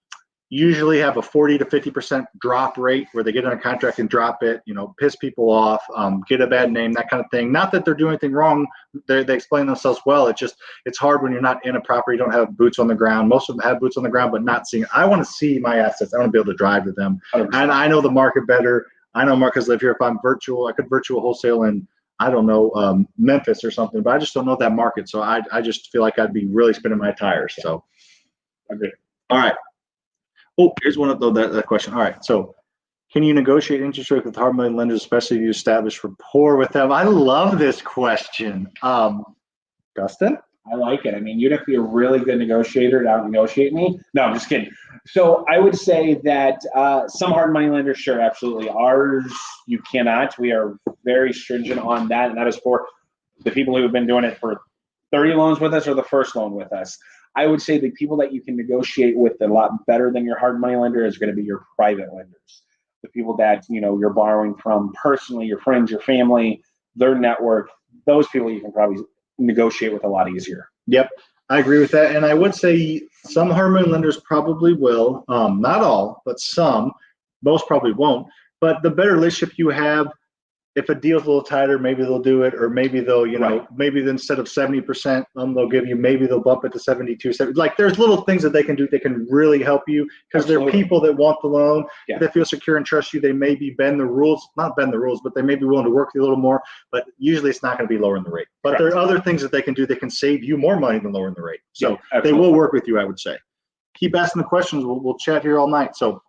usually have a 40 to 50% drop rate, where they get on a contract and drop it, piss people off, get a bad name, that kind of thing. Not that they're doing anything wrong. They explain themselves well. It's hard when you're not in a property, you don't have boots on the ground. Most of them have boots on the ground, but not seeing. I want to see my assets. I want to be able to drive to them. 100%. And I know the market better. I know markets live here. If I'm virtual, I could virtual wholesale in, I don't know, Memphis or something, but I just don't know that market. So I just feel like I'd be really spinning my tires. So agree. All right. Oh, here's one of that question. All right. So can you negotiate interest rate with hard money lenders, especially if you establish rapport with them? I love this question. Dustin? I like it. I mean, you'd have to be a really good negotiator to out-negotiate me. No, I'm just kidding. So I would say that some hard money lenders, sure, absolutely. Ours, you cannot. We are very stringent on that, and that is for the people who have been doing it for 30 loans with us or the first loan with us. I would say the people that you can negotiate with a lot better than your hard money lender is going to be your private lenders. The people that, you're borrowing from personally, your friends, your family, their network, those people you can probably negotiate with a lot easier. Yep, I agree with that. And I would say some hard money lenders probably will, not all, but some. Most probably won't. But the better relationship you have, if a deal's a little tighter, maybe they'll do it, or maybe they'll, maybe instead of 70%, they'll give you, maybe they'll bump it to 72, 70. Like, there's little things that they can do. They can really help you, because they're people that want the loan. Yeah. They feel secure and trust you. They maybe not bend the rules, but they may be willing to work with you a little more. But usually it's not going to be lowering the rate. But Correct. There are other things that they can do that can save you more money than lowering the rate. So they will work with you, I would say. Keep asking the questions. We'll chat here all night. So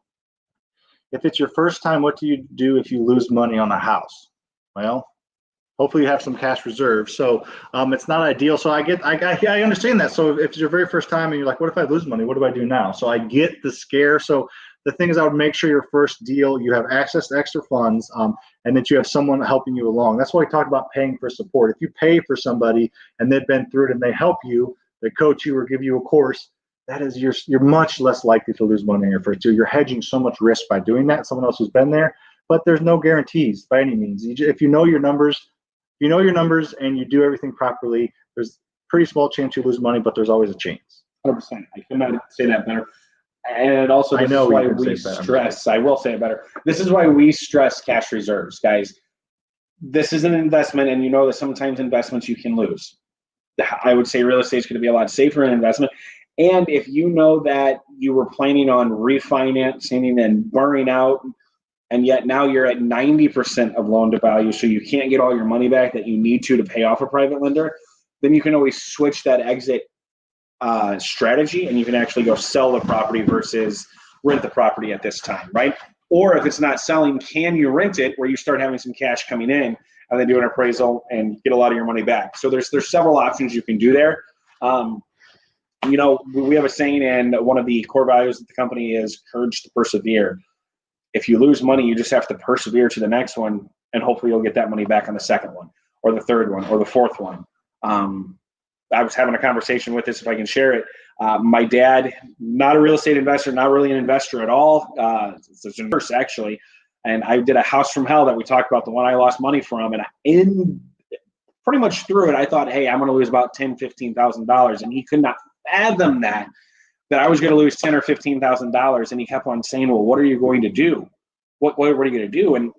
if it's your first time, what do you do if you lose money on a house? Well, hopefully you have some cash reserves. So it's not ideal. So I understand that. So if it's your very first time and you're like, what if I lose money? What do I do now? So I get the scare. So the thing is, I would make sure your first deal, you have access to extra funds, and that you have someone helping you along. That's why we talked about paying for support. If you pay for somebody and they've been through it and they help you, they coach you or give you a course, that is, you're much less likely to lose money in your first deal. You're hedging so much risk by doing that. Someone else who's been there. But there's no guarantees by any means. If you know your numbers, and you do everything properly, there's a pretty small chance you lose money, but there's always a chance. 100%. I could not say that better. And also, this is why we stress, I will say it better. This is why we stress cash reserves, guys. This is an investment, and you know that sometimes investments you can lose. I would say real estate is going to be a lot safer in investment. And if you know that you were planning on refinancing and burning out and yet now you're at 90% of loan to value, so you can't get all your money back that you need to pay off a private lender, then you can always switch that exit strategy, and you can actually go sell the property versus rent the property at this time, right? Or if it's not selling, can you rent it where you start having some cash coming in and then do an appraisal and get a lot of your money back? So there's several options you can do there. You know, we have a saying, and one of the core values of the company is courage to persevere. If you lose money, you just have to persevere to the next one, and hopefully you'll get that money back on the second one or the third one or the fourth one. I was having a conversation with this, if I can share it. My dad, not a real estate investor, not really an investor at all. It's a nurse, actually. And I did a house from hell that we talked about, the one I lost money from. And in pretty much through it, I thought, hey, I'm going to lose about $10,000, $15,000. And he could not fathom that I was going to lose $10,000 or $15,000. And he kept on saying, well, what are you going to do? What are you going to do? And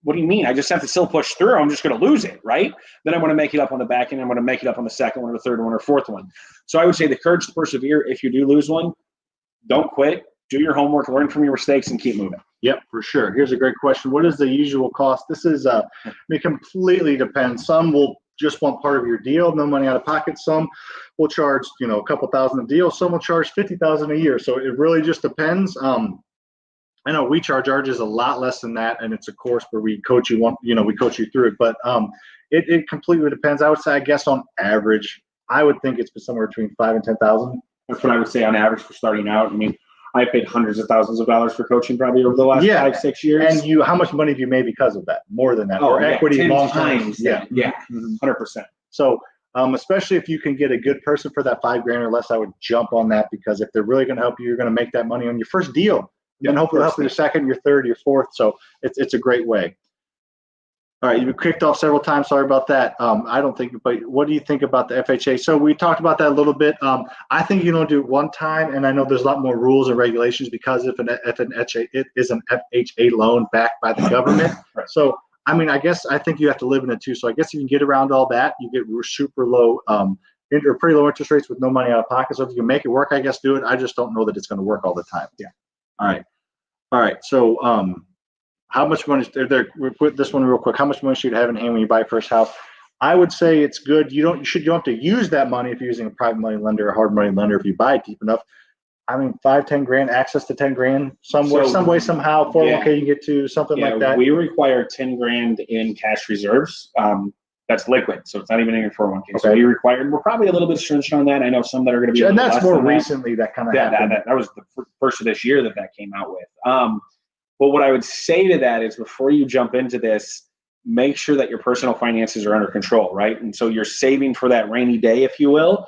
what do you mean? I just have to still push through. I'm just going to lose it, right? Then I'm going to make it up on the back end. I'm going to make it up on the second one or the third one or fourth one. So I would say the courage to persevere. If you do lose one, don't quit. Do your homework, learn from your mistakes, and keep moving. Yep, for sure. Here's a great question. What is the usual cost? This is, it completely depends. Some will just want part of your deal, no money out of pocket. Some will charge, you know, a couple thousand a deal. Some will charge $50,000 a year. So it really just depends. I know we charge ours a lot less than that, and it's a course where we coach you we coach you through it. But it completely depends. I would say, I guess on average, I would think it's somewhere between $5,000 and $10,000. That's what I would say on average for starting out. I mean, I paid hundreds of thousands of dollars for coaching probably over the last 5-6 years. And how much money have you made because of that? More than that. Oh, or equity long term. Yeah, 100%. So especially if you can get a good person for that $5,000 or less, I would jump on that, because if they're really going to help you, you're going to make that money on your first deal. And hopefully help your second, your third, your fourth. So it's a great way. All right, you've kicked off several times. Sorry about that. I don't think, but what do you think about the FHA? So we talked about that a little bit. I think you don't do it one time, and I know there's a lot more rules and regulations, because if it is an FHA loan backed by the government. Right. So I mean, I think you have to live in it too. So I guess you can get around all that. You get super low, or pretty low interest rates with no money out of pocket. So if you can make it work, I guess do it. I just don't know that it's going to work all the time. Yeah. All right. So, how much money? We put this one real quick. How much money should you have in hand when you buy your first house? I would say it's good. You don't have to use that money if you're using a private money lender or hard money lender. If you buy it deep enough, I mean, $5,000, $10,000, access to $10,000 somewhere, some way, somehow. 401k you get to something like that. We require $10,000 in cash reserves. That's liquid, so it's not even in your 401k. Okay. So we're probably a little bit stringent on that. I know some that are going to be. And that's more recently that kind of happened. That was the first of this year that came out with. But what I would say to that is, before you jump into this, make sure that your personal finances are under control, right? And so you're saving for that rainy day, if you will.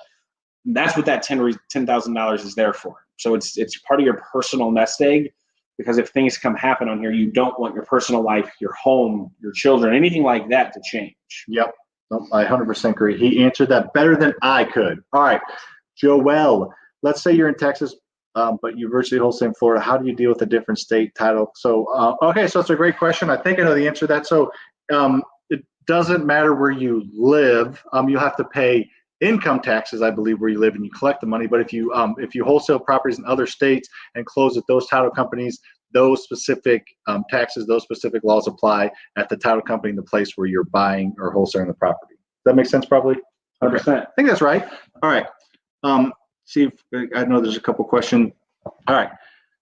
That's what that $10,000 is there for. So it's part of your personal nest egg, because if things happen on here, you don't want your personal life, your home, your children, anything like that to change. Yep. Nope, I 100% agree. He answered that better than I could. All right, Joel, let's say you're in Texas, but you virtually wholesale in Florida. How do you deal with a different state title? So, okay, so it's a great question. I think I know the answer to that. So it doesn't matter where you live. You'll have to pay income taxes, I believe, where you live, and you collect the money. But if you wholesale properties in other states and close with those title companies, those specific taxes, those specific laws apply at the title company in the place where you're buying or wholesaling the property. Does that make sense? Probably 100%. Okay. I think that's right. All right. See if I know there's a couple questions. All right.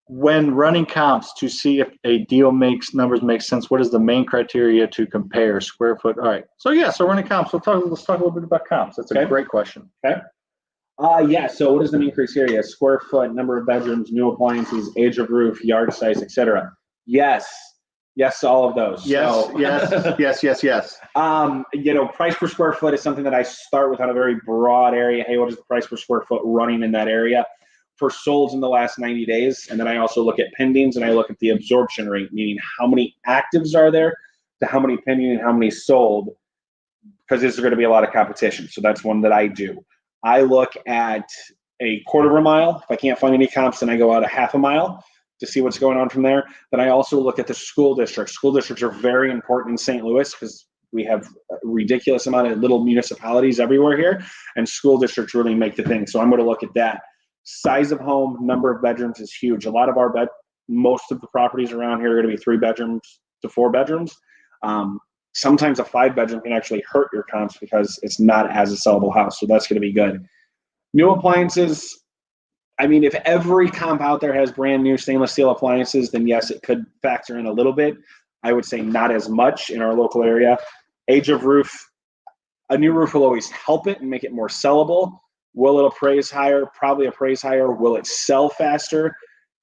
When running comps to see if a deal numbers make sense, what is the main criteria to compare? Square foot. All right. So running comps. Let's talk a little bit about comps. That's a great question. Okay. So what is the main criteria? Square foot, number of bedrooms, new appliances, age of roof, yard size, etc. Yes to all of those. Yes. Price per square foot is something that I start with on a very broad area. Hey, what is the price per square foot running in that area for solds in the last 90 days? And then I also look at pendings, and I look at the absorption rate, meaning how many actives are there to how many pending and how many sold, because there's going to be a lot of competition. So that's one that I do. I look at a quarter of a mile. If I can't find any comps, then I go out a half a mile to see what's going on from there. Then I also look at the school districts. School districts are very important in St. Louis because we have a ridiculous amount of little municipalities everywhere here, and school districts really make the thing. So I'm going to look at that. Size of home, number of bedrooms is huge. A lot of our most of the properties around here are going to be 3 bedrooms to 4 bedrooms. Sometimes a 5-bedroom can actually hurt your comps because it's not as a sellable house. So that's going to be good. New appliances. I mean, if every comp out there has brand new stainless steel appliances, then yes, it could factor in a little bit. I would say not as much in our local area. Age of roof. A new roof will always help it and make it more sellable. Will it appraise higher? Probably appraise higher. Will it sell faster?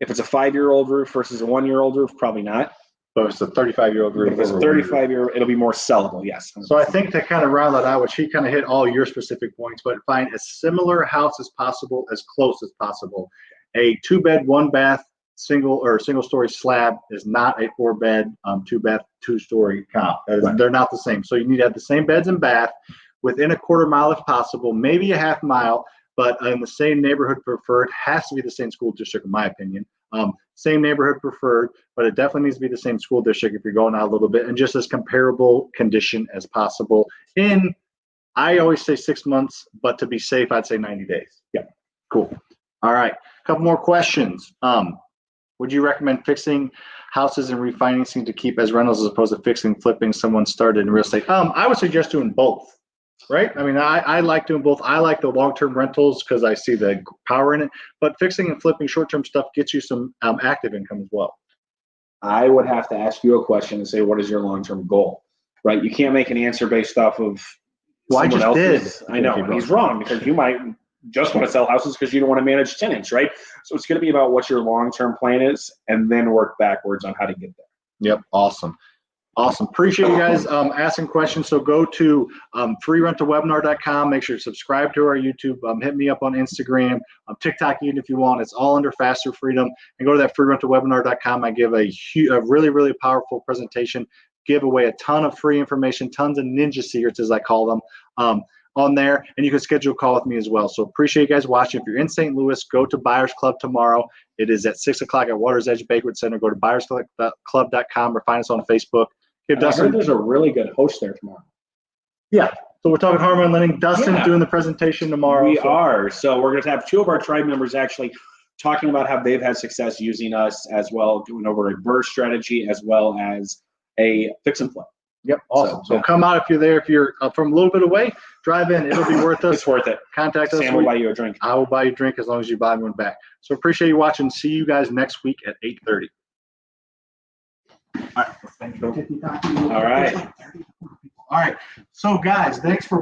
If it's a 5-year-old roof versus a 1-year-old roof, probably not. So it's a 35-year-old roof. If it's a 35-year, it'll be more sellable, yes. So I think to kind of round that out, which he kind of hit all your specific points, but find as similar house as possible, as close as possible. A 2-bed, 1-bath, single-story slab is not a 4-bed, 2-bath, 2-story comp. Right. They're not the same. So you need to have the same beds and bath within a 1/4 mile if possible, maybe a 1/2 mile, but in the same neighborhood preferred. Has to be the same school district, in my opinion. Same neighborhood preferred, but it definitely needs to be the same school district if you're going out a little bit, and just as comparable condition as possible. I always say 6 months, but to be safe, I'd say 90 days. Yeah. Cool. All right. A couple more questions. Would you recommend fixing houses and refinancing to keep as rentals as opposed to fixing, flipping someone started in real estate? I would suggest doing both. Right? I mean, I like doing both. I like the long-term rentals because I see the power in it, but fixing and flipping short-term stuff gets you some active income as well. I would have to ask you a question and say, what is your long-term goal? Right? You can't make an answer based off of someone else's. I know, and he's wrong because you might just want to sell houses because you don't want to manage tenants, right? So it's going to be about what your long-term plan is and then work backwards on how to get there. Yep. Awesome. Awesome. Appreciate you guys asking questions. So go to freerentalwebinar.com. Make sure to subscribe to our YouTube. Hit me up on Instagram, TikTok, even if you want. It's all under FasterFreedom. And go to that freerentalwebinar.com. I give a really, really powerful presentation, give away a ton of free information, tons of ninja secrets, as I call them, on there. And you can schedule a call with me as well. So appreciate you guys watching. If you're in St. Louis, go to Buyers Club tomorrow. It is at 6 o'clock at Water's Edge Banquet Center. Go to buyersclub.com or find us on Facebook. I heard there's a really good host there tomorrow. Yeah. So we're talking hard money lending. Dustin's doing the presentation tomorrow. We are. So we're going to have 2 of our tribe members actually talking about how they've had success using us as well, doing over a BRRRR strategy as well as a fix and flip. Yep. Awesome. So come out if you're there. If you're from a little bit away, drive in. It'll be worth it. It's worth it. Contact us. Sam will buy you a drink. I will buy you a drink as long as you buy me one back. So appreciate you watching. See you guys next week at 8:30. All right. All right. All right. So guys, thanks for